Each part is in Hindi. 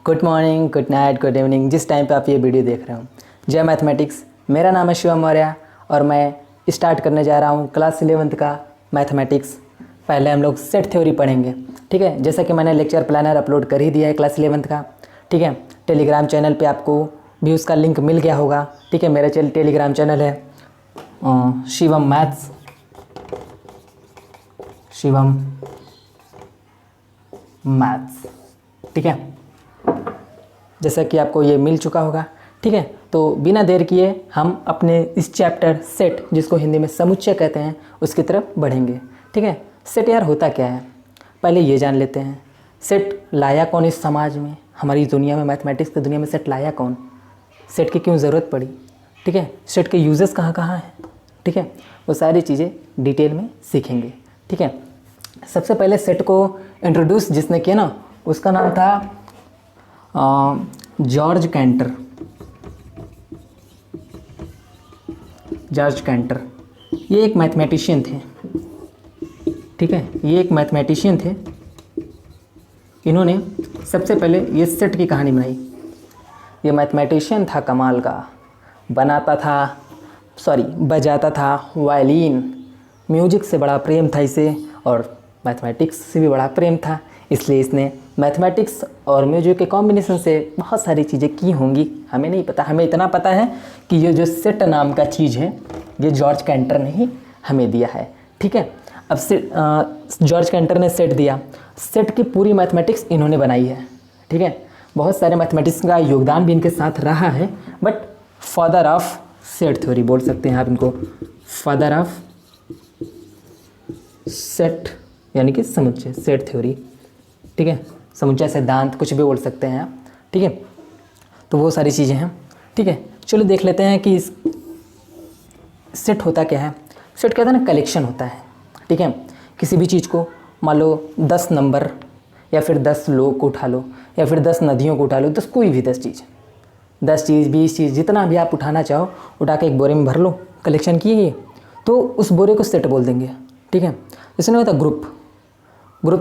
Good morning, good night, good evening, जिस टाइम पे आप ये वीडियो देख रहे हो। जय मैथमेटिक्स। मेरा नाम है शिवम मौर्य और मैं स्टार्ट करने जा रहा हूँ क्लास 11th का मैथमेटिक्स। पहले हम लोग सेट थ्योरी पढ़ेंगे, ठीक है। जैसा कि मैंने लेक्चर प्लानर अपलोड कर ही दिया है क्लास 11th का, ठीक है। टेलीग्राम चैनल पे आपको भी उसका लिंक मिल गया होगा, ठीक है। मेरा टेलीग्राम चैनल है शिवम मैथ्स, शिवम मैथ्स, ठीक है। जैसा कि आपको ये मिल चुका होगा, ठीक है। तो बिना देर किए हम अपने इस चैप्टर सेट, जिसको हिंदी में समुच्चय कहते हैं, उसकी तरफ बढ़ेंगे, ठीक है। सेट यार होता क्या है, पहले ये जान लेते हैं। सेट लाया कौन इस समाज में, हमारी दुनिया में, मैथमेटिक्स की दुनिया में सेट लाया कौन, सेट की क्यों ज़रूरत पड़ी, ठीक है। सेट के यूजेस कहाँ कहाँ हैं, ठीक है। वो सारी चीज़ें डिटेल में सीखेंगे, ठीक है। सबसे पहले सेट को इंट्रोड्यूस जिसने किया ना, उसका नाम था जॉर्ज कैंटर। जॉर्ज कैंटर ये एक मैथमेटिशियन थे, ठीक है। ये एक मैथमेटिशियन थे। इन्होंने सबसे पहले ये सेट की कहानी बनाई। ये मैथमेटिशियन था कमाल का, बजाता था वायलिन। म्यूजिक से बड़ा प्रेम था इसे और मैथमेटिक्स से भी बड़ा प्रेम था, इसलिए इसने मैथमेटिक्स और म्यूजिक के कॉम्बिनेशन से बहुत सारी चीज़ें की होंगी, हमें नहीं पता। हमें इतना पता है कि ये जो सेट नाम का चीज़ है, ये जॉर्ज कैंटर ने ही हमें दिया है, ठीक है। अब जॉर्ज कैंटर ने सेट दिया, सेट की पूरी मैथमेटिक्स इन्होंने बनाई है, ठीक है। बहुत सारे मैथमेटिक्स का योगदान भी इनके साथ रहा है, but father of set theory बोल सकते हैं आप इनको, फादर ऑफ सेट यानी कि समुच्चय, सेट थ्योरी, ठीक है। समुच्चय सिद्धांत कुछ भी बोल सकते हैं आप, ठीक है। तो वो सारी चीज़ें हैं, ठीक है। चलो देख लेते हैं कि सेट होता क्या है। सेट कहते हैं ना, कलेक्शन होता है, ठीक है। किसी भी चीज़ को मान लो 10 नंबर या फिर 10 लोग को उठा लो या फिर 10 नदियों को उठा लो, 10 कोई भी 10 चीज़, 10 चीज़ 20 चीज़ जितना भी आप उठाना चाहो उठा के एक बोरे में भर लो, कलेक्शन किए तो उस बोरे को सेट बोल देंगे, ठीक है। जैसे नहीं होता ग्रुप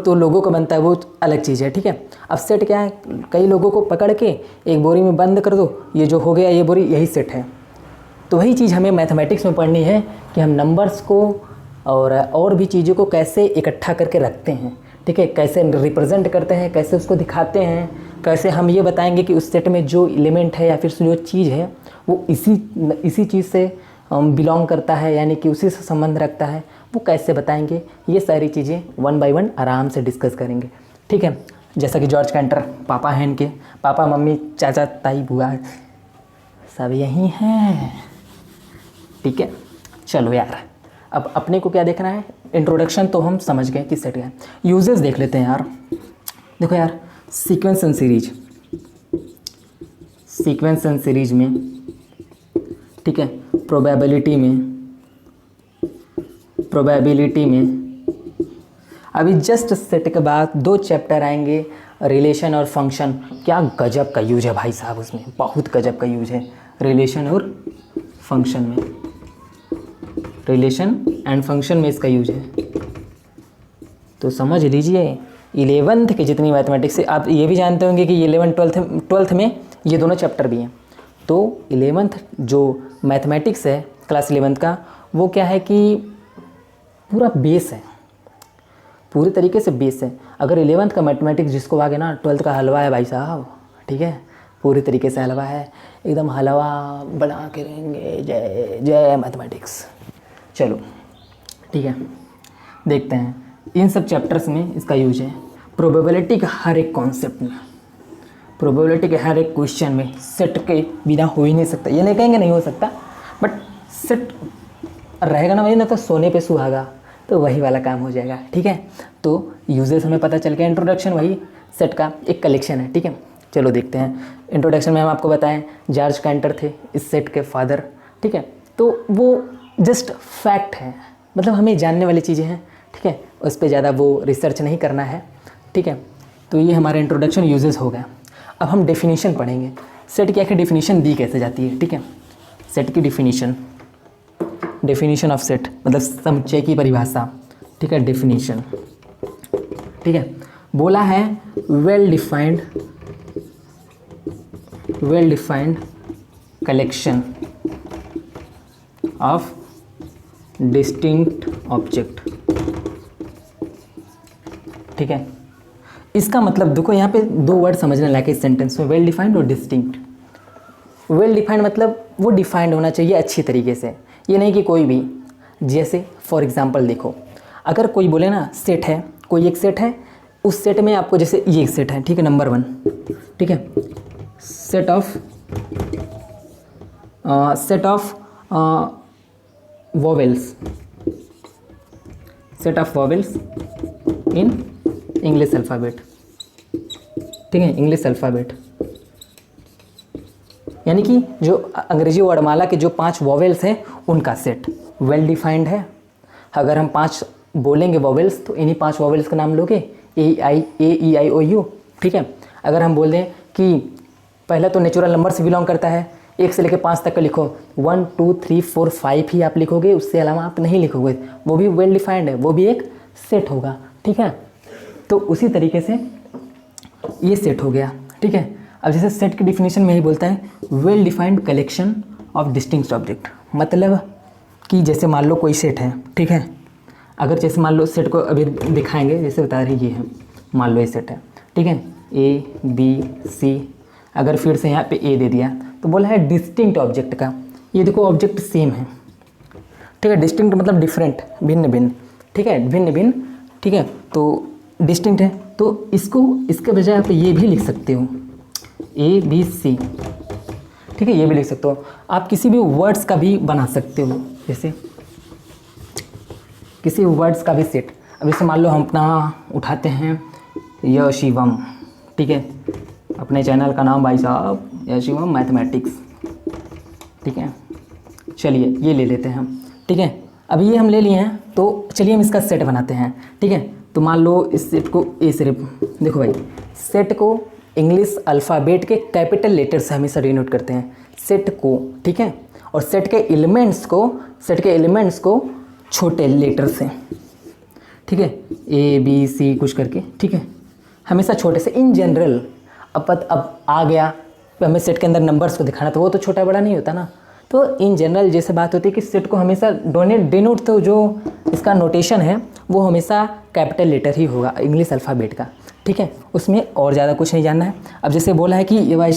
तो लोगों का बनता है, वो अलग चीज़ है, ठीक है। अब सेट क्या है, कई लोगों को पकड़ के एक बोरी में बंद कर दो, ये जो हो गया ये बोरी, यही सेट है। तो वही चीज़ हमें मैथमेटिक्स में पढ़नी है कि हम नंबर्स को और भी चीज़ों को कैसे इकट्ठा करके रखते हैं, ठीक है। कैसे रिप्रेजेंट करते हैं, कैसे उसको दिखाते हैं, कैसे हम ये बताएंगे कि उस सेट में जो एलिमेंट है या फिर जो चीज़ है वो इसी चीज़ से बिलोंग करता है, यानी कि उसी से संबंध रखता है, वो कैसे बताएंगे। ये सारी चीज़ें 1 बाय 1 आराम से डिस्कस करेंगे, ठीक है। जैसा कि जॉर्ज कैंटर पापा हैं, इनके पापा मम्मी चाचा ताई बुआ सब यही हैं, ठीक है। चलो यार, अब अपने को क्या देखना है, इंट्रोडक्शन तो हम समझ गए कि सेट है। यूजेस देख लेते हैं यार। देखो यार, सीक्वेंस एंड सीरीज में, ठीक है, प्रोबेबिलिटी में अभी जस्ट सेट के बाद 2 चैप्टर आएंगे, रिलेशन और फंक्शन। क्या गजब का यूज है भाई साहब, उसमें बहुत गजब का यूज है रिलेशन और फंक्शन में, रिलेशन एंड फंक्शन में इसका यूज है। तो समझ लीजिए 11th के जितनी मैथमेटिक्स है, आप ये भी जानते होंगे कि 11th 12th में ये दोनों चैप्टर भी हैं। तो 11th जो मैथमेटिक्स है क्लास 11th का, वो क्या है कि पूरा बेस है, पूरी तरीके से बेस है। अगर 11th का मैथमेटिक्स जिसको आ गया ना, 12th का हलवा है भाई साहब, ठीक है। पूरी तरीके से हलवा है, एकदम हलवा बना के रहेंगे। जय जय मैथमेटिक्स। चलो ठीक है, देखते हैं इन सब चैप्टर्स में इसका यूज है। प्रोबेबिलिटी का हर एक कॉन्सेप्ट में, प्रोबेबिलिटी के हर एक क्वेश्चन में सेट के बिना हो ही नहीं सकता। ये नहीं कहेंगे नहीं हो सकता, बट सेट रहेगा ना, वही ना तो सोने पे सुहागा, तो वही वाला काम हो जाएगा, ठीक है। तो यूजेस हमें पता चल गया। इंट्रोडक्शन वही सेट का एक कलेक्शन है, ठीक है। चलो देखते हैं। इंट्रोडक्शन में हम आपको बताएं जॉर्ज कैंटर थे इस सेट के फादर, ठीक है। तो वो जस्ट फैक्ट है, मतलब हमें जानने वाली चीज़ें हैं, ठीक है। उस पर ज़्यादा वो रिसर्च नहीं करना है, ठीक है। तो ये हमारा इंट्रोडक्शन यूजेस हो गया। अब हम डेफिनेशन पढ़ेंगे, सेट की आखिर डेफिनेशन दी कैसे जाती है, ठीक है। सेट की डेफिनेशन ऑफ सेट मतलब समुच्चय की परिभाषा, ठीक है। डेफिनेशन, ठीक है। बोला है well defined well defined collection of distinct object. ठीक है, इसका मतलब देखो यहाँ पे दो वर्ड समझने लायक इस सेंटेंस में, वेल डिफाइंड और डिस्टिंक्ट। वेल डिफाइंड मतलब वो डिफाइंड होना चाहिए अच्छी तरीके से, ये नहीं कि कोई भी। जैसे फॉर एग्जांपल देखो, अगर कोई बोले ना सेट है, कोई एक सेट है, उस सेट में आपको जैसे ये एक सेट है, ठीक है, नंबर 1, ठीक है, set of vowels, set of vowels in English alphabet. ठीक है, इंग्लिश अल्फ़ाबेट यानी कि जो अंग्रेजी वर्णमाला के जो 5 वोवेल्स हैं उनका सेट वेल डिफाइंड है। अगर हम 5 बोलेंगे वोवेल्स तो इन्हीं 5 वोवेल्स का नाम लोगे, A, E, I, O, U। ठीक है, अगर हम बोल दें कि पहला तो नेचुरल नंबर से बिलोंग करता है, 1 से लेकर 5 तक का लिखो, 1 2 3 4 5 ही आप लिखोगे, उससे अलावा आप नहीं लिखोगे, वो भी वेल डिफाइंड है, वो भी एक सेट होगा। ठीक है, तो उसी तरीके से ये सेट हो गया। ठीक है, अब जैसे सेट की डिफिनीशन में ही बोलता है well defined collection of distinct object, मतलब कि जैसे मान लो कोई सेट है, ठीक है, अगर जैसे मान लो सेट को अभी दिखाएंगे, जैसे बता रही ये है, मान लो ये सेट है, ठीक है, A, B, C, अगर फिर से यहाँ पे A दे दिया तो बोला है डिस्टिंक्ट ऑब्जेक्ट का, ये देखो ऑब्जेक्ट सेम है। ठीक है, डिस्टिंक्ट मतलब डिफरेंट, भिन्न भिन्न। ठीक है, भिन्न भिन्न। ठीक है, तो डिस्टिंक्ट है तो इसको इसके बजाय आप ये भी लिख सकते हो, ABC। ठीक है, ये भी लिख सकते हो। आप किसी भी वर्ड्स का भी बना सकते हो, जैसे किसी वर्ड्स का भी सेट। अब जैसे मान लो हम अपना उठाते हैं य शिवम, ठीक है, अपने चैनल का नाम भाई साहब य शिवम मैथमेटिक्स। ठीक है, चलिए ये ले लेते हैं हम। ठीक है, अब ये हम ले लिए हैं तो चलिए हम इसका सेट बनाते हैं। ठीक है, तो मान लो इस सेट को ए से, देखो भाई, सेट को इंग्लिश अल्फ़ाबेट के कैपिटल लेटर से हमेशा डिनोट करते हैं, सेट को। ठीक है, और सेट के एलिमेंट्स को छोटे लेटर से, ठीक है, A, B, C कुछ करके, ठीक है, हमेशा छोटे से इन जनरल। अब आ गया हमें सेट के अंदर नंबर्स को दिखाना, तो वो तो छोटा बड़ा नहीं होता ना, तो इन जनरल जैसे बात होती है कि सेट को हमेशा डिनोट, तो जो इसका नोटेशन है वो हमेशा कैपिटल लेटर ही होगा इंग्लिश अल्फ़ाबेट का। ठीक है, उसमें और ज़्यादा कुछ नहीं जानना है। अब जैसे बोला है कि ये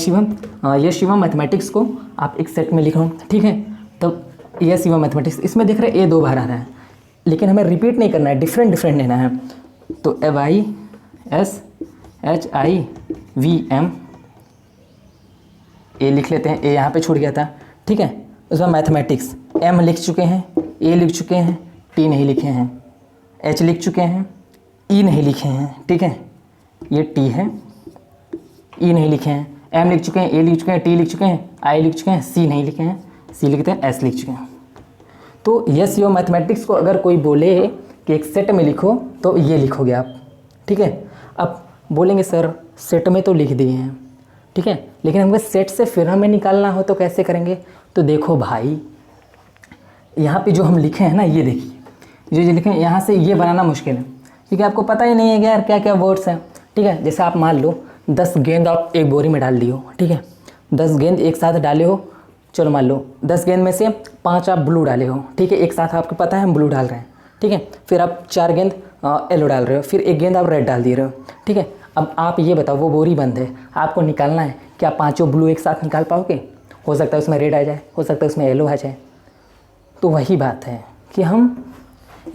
शिवम मैथमेटिक्स को आप एक सेट में लिखो। ठीक है, तब ये शिवम मैथमेटिक्स, इसमें देख रहे हैं A 2 बार आ रहा है, लेकिन हमें रिपीट नहीं करना है, डिफरेंट लेना है। तो FISHIVM A लिख लेते हैं, A यहाँ पे छूट गया था। ठीक है, उसमें मैथमेटिक्स M लिख चुके हैं, A लिख चुके हैं, T नहीं लिखे हैं, H लिख चुके हैं, E नहीं लिखे हैं। ठीक है, ये T है, E नहीं लिखे हैं, M लिख चुके हैं, A लिख चुके हैं, T लिख चुके हैं, I लिख चुके हैं, C नहीं लिखे हैं, C लिखते हैं, S लिख चुके हैं। तो यस यो मैथमेटिक्स को अगर कोई बोले कि एक सेट में लिखो तो ये लिखोगे आप। ठीक है, अब बोलेंगे सर सेट में तो लिख दिए हैं, ठीक है, लेकिन हमको सेट से फिर हमें निकालना हो तो कैसे करेंगे? तो देखो भाई, यहाँ पे जो हम लिखे हैं ना, ये देखिए, जो लिखे हैं यहाँ से ये बनाना मुश्किल है, क्योंकि आपको पता ही नहीं है कि यार क्या क्या वर्ड्स हैं। ठीक है, जैसे आप मान लो 10 गेंद आप एक बोरी में डाल दी हो। ठीक है, 10 गेंद एक साथ डाले हो, चलो मान लो 10 गेंद में से 5 आप ब्लू डाले हो। ठीक है, एक साथ आपको पता है हम ब्लू डाल रहे हैं। ठीक है, फिर आप 4 गेंद येलो डाल रहे हो, फिर एक गेंद आप रेड डाल दे रहे हो। ठीक है, अब आप ये बताओ, वो बोरी बंद है, आपको निकालना है, क्या पाँचों ब्लू एक साथ निकाल पाओगे? हो सकता है उसमें रेड आ जाए, हो सकता है उसमें येलो आ जाए। तो वही बात है कि हम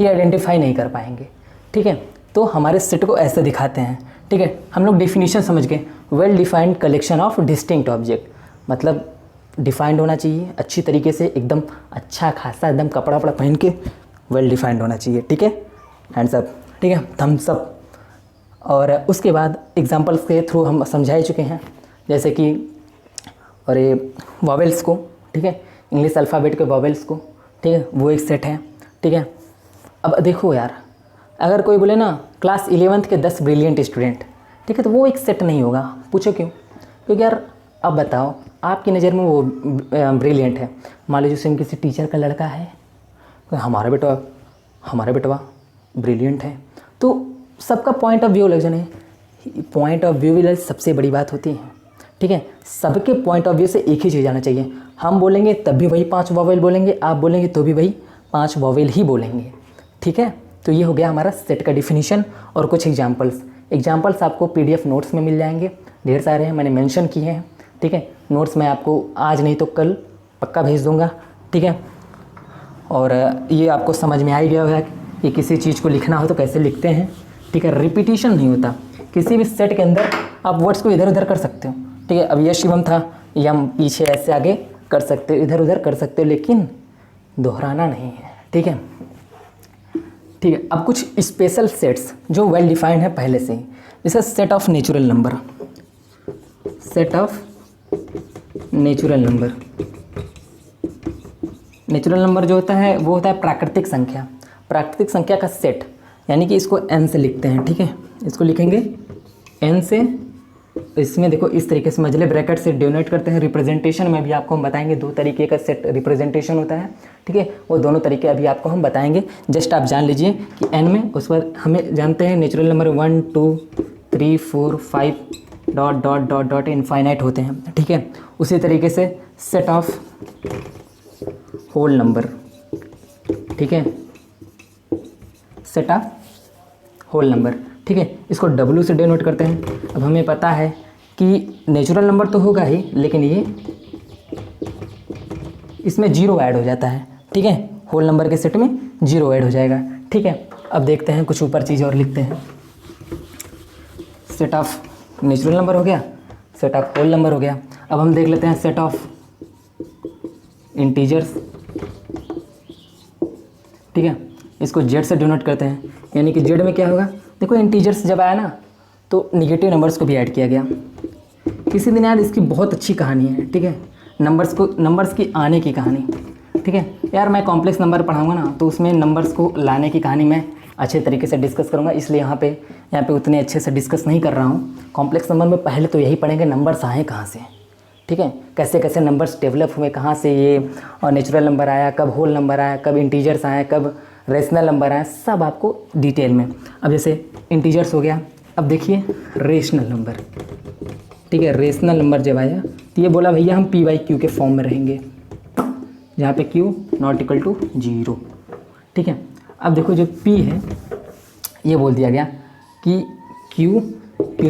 ये आइडेंटिफाई नहीं कर पाएंगे। ठीक है, तो हमारे सेट को ऐसे दिखाते हैं। ठीक है, हम लोग डेफिनेशन समझ गए, well defined collection of distinct object, मतलब डिफाइंड होना चाहिए अच्छी तरीके से, एकदम अच्छा खासा एकदम कपड़ा वपड़ा पहन के वेल डिफाइंड होना चाहिए। ठीक है, हैंड्स अप, ठीक है, थम्स अप। और उसके बाद एग्जांपल्स के थ्रू हम समझा ही चुके हैं, जैसे कि और ये वॉवेल्स को, ठीक है, इंग्लिश अल्फ़ाबेट के वॉवेल्स को, ठीक है, वो एक सेट है। ठीक है, अब देखो यार, अगर कोई बोले ना क्लास 11th के 10 ब्रिलियंट स्टूडेंट, ठीक है, तो वो एक सेट नहीं होगा। पूछो क्यों? क्योंकि यार अब बताओ, आपकी नज़र में वो ब्रिलियंट है, मान लीजिए सेम किसी टीचर का लड़का है, हमारा बेटवा ब्रिलियंट है, तो सबका पॉइंट ऑफ व्यू अलग जने, पॉइंट ऑफ व्यू भी सबसे बड़ी बात होती है। ठीक है, सबके पॉइंट ऑफ व्यू से एक ही चीज़ आना चाहिए। हम बोलेंगे तब भी वही 5 वॉवेल बोलेंगे, आप बोलेंगे तो भी वही 5 वॉवेल ही बोलेंगे। ठीक है, तो ये हो गया हमारा सेट का डिफिनीशन और कुछ एग्जाम्पल्स आपको PDF नोट्स में मिल जाएंगे, ढेर सारे हैं, मैंने मेंशन किए हैं। ठीक है, नोट्स मैं आपको आज नहीं तो कल पक्का भेज दूंगा। ठीक है, और ये आपको समझ में आ ही गया होगा कि किसी चीज़ को लिखना हो तो कैसे लिखते हैं। ठीक है, रिपीटिशन नहीं होता किसी भी सेट के अंदर, आप वर्ड्स को इधर उधर कर सकते हो। ठीक है, अब यह शिवम था, यम पीछे ऐसे आगे कर सकते हो, इधर उधर कर सकते हो, लेकिन दोहराना नहीं है। ठीक है, ठीक है, अब कुछ स्पेशल सेट्स जो वेल डिफाइंड है पहले से ही, जैसे set of natural number. Set of natural number जो होता है वो होता है प्राकृतिक संख्या का सेट, यानी कि इसको n से लिखते हैं। ठीक है, इसको लिखेंगे n से, इसमें देखो इस तरीके से मझले ब्रैकेट से डिनोट करते हैं। रिप्रेजेंटेशन में भी आपको हम बताएंगे 2 तरीके का सेट रिप्रेजेंटेशन होता है। ठीक है, वो दोनों तरीके अभी आपको हम बताएंगे, जस्ट आप जान लीजिए कि n में, उस पर हमें जानते हैं natural number 1 2 3 4 5 dot dot dot dot infinite होते हैं। ठीक है, उसी तरीके से सेट ऑफ होल नंबर। ठीक है, सेट ऑफ होल नंबर। ठीक है, इसको W से डिनोट करते हैं। अब हमें पता है कि नेचुरल नंबर तो होगा ही, लेकिन ये इसमें 0 ऐड हो जाता है। ठीक है, होल नंबर के सेट में 0 ऐड हो जाएगा। ठीक है, अब देखते हैं कुछ ऊपर चीज़ और लिखते हैं। सेट ऑफ नेचुरल नंबर हो गया, सेट ऑफ होल नंबर हो गया। अब हम देख लेते हैं सेट ऑफ इंटीजर्स। ठीक है, इसको Z से डिनोट करते हैं, यानी कि Z में क्या होगा, देखो इंटीजर्स जब आया ना तो निगेटिव नंबर्स को भी ऐड किया गया। किसी दिन यार इसकी बहुत अच्छी कहानी है। ठीक है, नंबर्स की आने की कहानी। ठीक है यार, मैं कॉम्प्लेक्स नंबर पढ़ाऊंगा ना तो उसमें नंबर्स को लाने की कहानी मैं अच्छे तरीके से डिस्कस करूंगा, इसलिए यहाँ पे उतने अच्छे से डिस्कस नहीं कर रहा हूँ। कॉम्प्लेक्स नंबर में पहले तो यही पढ़ेंगे नंबर्स आए कहाँ से। ठीक है, कैसे कैसे नंबर्स डेवलप हुए, कहाँ से ये और नेचुरल नंबर आया, कब होल नंबर आया, कब इंटीजर्स आए, कब रेशनल नंबर आया, सब आपको डिटेल में। अब जैसे इंटीजर्स हो गया, अब देखिए रेशनल नंबर। ठीक है, रेशनल नंबर जब आया तो ये बोला भैया हम P/Q के फॉर्म में रहेंगे, जहाँ पे Q नॉट इक्वल टू 0। ठीक है, अब देखो जो P है ये बोल दिया गया कि Q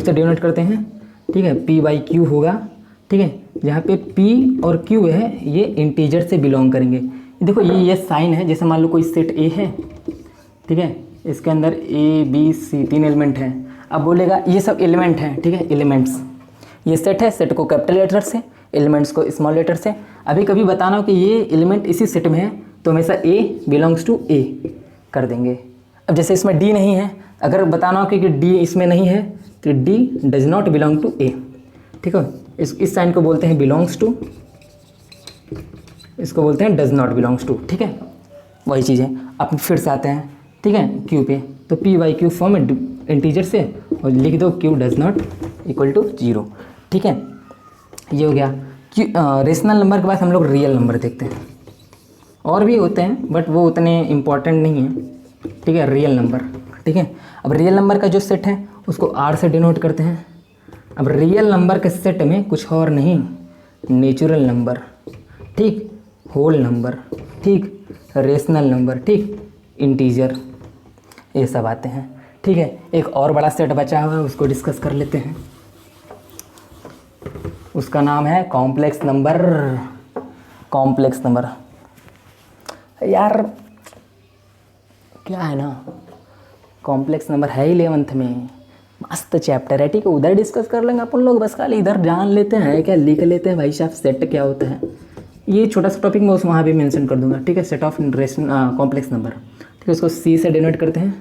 से डिनोट करते हैं। ठीक है, P/Q होगा। ठीक है, जहाँ पे P और Q है ये इंटीजर से बिलोंग करेंगे। देखो ये साइन है, जैसे मान लो कोई सेट A है। ठीक है, इसके अंदर A B C 3 एलिमेंट हैं। अब बोलेगा ये सब एलिमेंट हैं। ठीक है, एलिमेंट्स, ये सेट है, सेट को कैपिटल लेटर से, एलिमेंट्स को स्मॉल लेटर से। अभी कभी बताना हो कि ये एलिमेंट इसी सेट में है तो हमेशा A बिलोंग्स टू A कर देंगे। अब जैसे इसमें D नहीं है, अगर बताना हो कि D इसमें नहीं है तो D does not belong to A। ठीक है, इस साइन को बोलते हैं बिलोंग्स टू, इसको बोलते हैं डज नॉट बिलोंग्स टू। ठीक है, वही चीज़ है। अब फिर से आते हैं, ठीक है, Q पे, तो P/Q फॉर्म इंटीजर से और लिख दो Q does not equal to 0। ठीक है, ये हो गया रेशनल नंबर के बाद हम लोग रियल नंबर देखते हैं। और भी होते हैं बट वो उतने इम्पॉर्टेंट नहीं है। ठीक है, रियल नंबर। ठीक है, अब रियल नंबर का जो सेट है उसको R से डिनोट करते हैं। अब रियल नंबर के सेट में कुछ और नहीं, नेचुरल नंबर, ठीक, होल नंबर, ठीक, रेशनल नंबर, ठीक, इंटीजर, ये सब आते हैं। ठीक है, एक और बड़ा सेट बचा हुआ है, उसको डिस्कस कर लेते हैं। उसका नाम है कॉम्प्लेक्स नंबर। कॉम्प्लेक्स नंबर यार क्या है ना, कॉम्प्लेक्स नंबर है 11th में, मस्त चैप्टर है। ठीक है, उधर डिस्कस कर लेंगे अपन लोग, बस खाली इधर जान लेते हैं क्या, लिख लेते हैं भाई साहब सेट क्या होता है। ये छोटा सा टॉपिक मैं उस वहाँ भी मेंशन कर दूंगा। ठीक है, सेट ऑफ कॉम्प्लेक्स नंबर। ठीक है, उसको C से डिनोट करते हैं।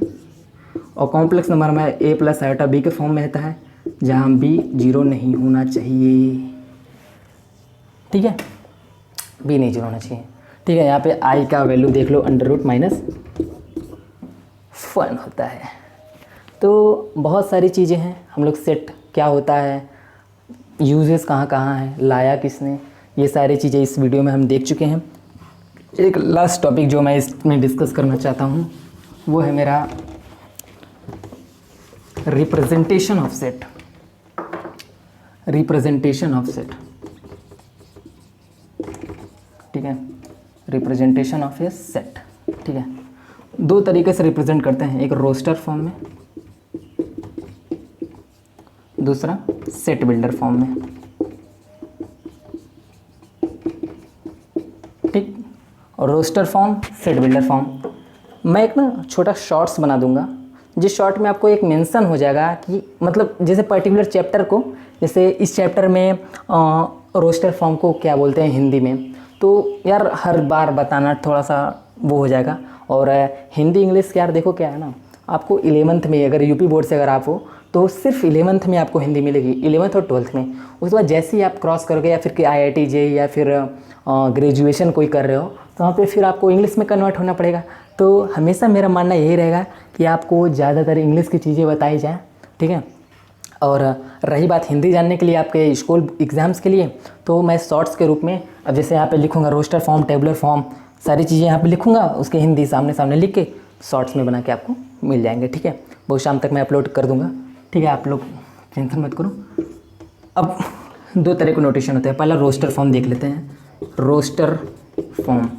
और कॉम्प्लेक्स नंबर में A प्लस आयोटा B के फॉर्म में रहता है, जहाँ B 0 नहीं होना चाहिए। ठीक है, B नहीं 0 होना चाहिए। ठीक है, यहाँ पे I का वैल्यू देख लो, √-1 होता है। तो बहुत सारी चीज़ें हैं, हम लोग सेट क्या होता है, यूजेस कहाँ कहाँ है, लाया किसने, ये सारी चीज़ें इस वीडियो में हम देख चुके हैं। एक लास्ट टॉपिक जो मैं इसमें डिस्कस करना चाहता हूँ वो है मेरा representation of set. Representation of set, ठीक है, रिप्रेजेंटेशन ऑफ ए सेट, ठीक है। दो तरीके से रिप्रेजेंट करते हैं, एक रोस्टर फॉर्म में, दूसरा सेट बिल्डर फॉर्म में, ठीक। और roster form, set builder form. मैं एक ना छोटा शॉर्ट्स बना दूंगा, जिस शॉर्ट में आपको एक मेंशन हो जाएगा कि मतलब जैसे पर्टिकुलर चैप्टर को, जैसे इस चैप्टर में रोस्टर फॉर्म को क्या बोलते हैं हिंदी में, तो यार हर बार बताना थोड़ा सा वो हो जाएगा। और हिंदी इंग्लिश यार देखो क्या है ना, आपको 11th में, अगर यूपी बोर्ड से अगर आप हो तो सिर्फ 11th में आपको हिंदी मिलेगी, 11th और 12th में। उसके बाद जैसे ही आप क्रॉस करोगे या फिर कि IIT JEE या फिर ग्रेजुएशन कोई कर रहे हो तो वहाँ पे फिर आपको इंग्लिश में कन्वर्ट होना पड़ेगा। तो हमेशा मेरा मानना यही रहेगा कि आपको ज़्यादातर इंग्लिश की चीज़ें बताई जाएँ, ठीक है। और रही बात हिंदी जानने के लिए आपके स्कूल एग्ज़ाम्स के लिए, तो मैं शॉर्ट्स के रूप में अब जैसे यहाँ पे लिखूँगा रोस्टर फॉर्म, टेबुलर फॉर्म, सारी चीज़ें यहाँ पे लिखूँगा, उसके हिंदी सामने सामने लिख के शॉर्ट्स में बना के आपको मिल जाएंगे, ठीक है। बहुत शाम तक मैं अपलोड कर दूँगा, ठीक है, आप लोग टेंशन मत करो। अब दो तरह के नोटेशन होते हैं, पहला रोस्टर फॉर्म देख लेते हैं। रोस्टर फॉर्म,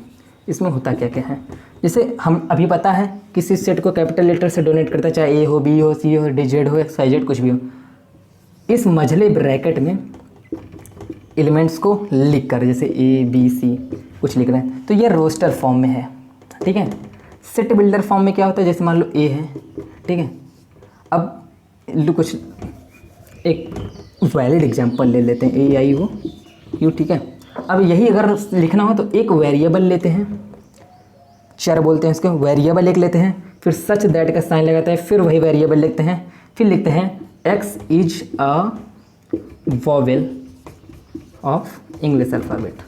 इसमें होता क्या क्या है, जैसे हम अभी पता है किसी सेट को कैपिटल लेटर से डोनेट करता है, चाहे A हो, B हो, C हो, D, Z हो, X, Y, Z कुछ भी हो। इस मझले ब्रैकेट में एलिमेंट्स को लिख कर, जैसे A, B, C कुछ लिख रहे हैं, तो ये रोस्टर फॉर्म में है, ठीक है। सेट बिल्डर फॉर्म में क्या होता है, जैसे मान लो A है, ठीक है। अब कुछ एक वैलिड एग्जांपल ले लेते हैं, AIOU, ठीक है। अब यही अगर लिखना हो तो एक वेरिएबल लेते हैं, चर बोलते हैं इसको, वेरिएबल एक लेते हैं, फिर सच दैट का साइन लगाते हैं, फिर वही वेरिएबल लिखते हैं, फिर लिखते हैं X is a vowel of English alphabet.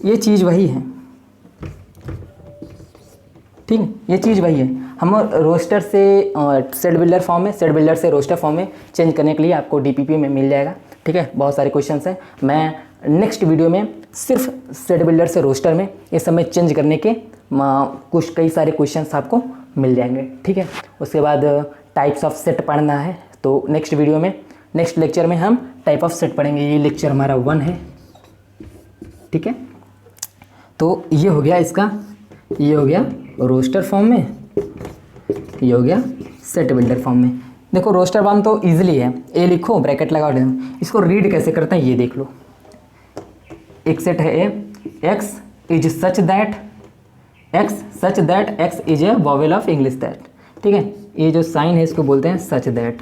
ये चीज़ वही है, ठीक है, ये चीज़ वही है। हम रोस्टर से सेट बिल्डर फॉर्म में, सेट बिल्डर से रोस्टर फॉर्म में चेंज करने के लिए आपको DPP में मिल जाएगा, ठीक है। बहुत सारे क्वेश्चंस हैं, मैं नेक्स्ट वीडियो में सिर्फ सेट बिल्डर से रोस्टर में ये सब में चेंज करने के कुछ कई सारे क्वेश्चंस आपको मिल जाएंगे, ठीक है। उसके बाद टाइप्स ऑफ सेट पढ़ना है, तो नेक्स्ट वीडियो में, नेक्स्ट लेक्चर में हम टाइप ऑफ सेट पढ़ेंगे। ये लेक्चर हमारा 1 है, ठीक है। तो ये हो गया इसका, ये हो गया रोस्टर फॉर्म में, ये हो गया सेट बिल्डर फॉर्म में। देखो रोस्टर फॉर्म तो इजीली है, A लिखो, ब्रैकेट लगा दो। इसको रीड कैसे करते हैं ये देख लो। एक सेट है A, X is such that, X such that X is a vowel of English that, ठीक है। ये जो साइन है इसको बोलते हैं सच दैट,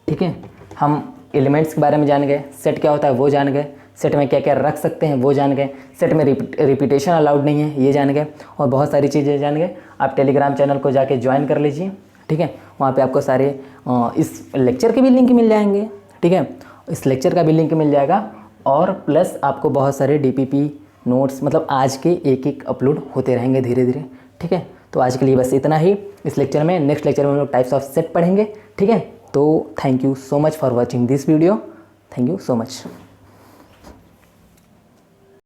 ठीक है। हम एलिमेंट्स के बारे में जान गए, सेट क्या होता है वो जान गए, सेट में क्या क्या रख सकते हैं वो जान गए, सेट में रिपीटेशन अलाउड नहीं है ये जान गए, और बहुत सारी चीज़ें जान गए। आप टेलीग्राम चैनल को जाके ज्वाइन कर लीजिए, ठीक है। वहाँ पे आपको सारे इस लेक्चर के भी लिंक मिल जाएंगे, ठीक है, इस लेक्चर का भी लिंक मिल जाएगा, और प्लस आपको बहुत सारे DPP नोट्स मतलब आज के एक एक अपलोड होते रहेंगे धीरे धीरे, ठीक है। तो आज के लिए बस इतना ही इस लेक्चर में। नेक्स्ट लेक्चर में हम लोग टाइप्स ऑफ सेट पढ़ेंगे, ठीक है। तो thank you so much for watching this video, thank you so much.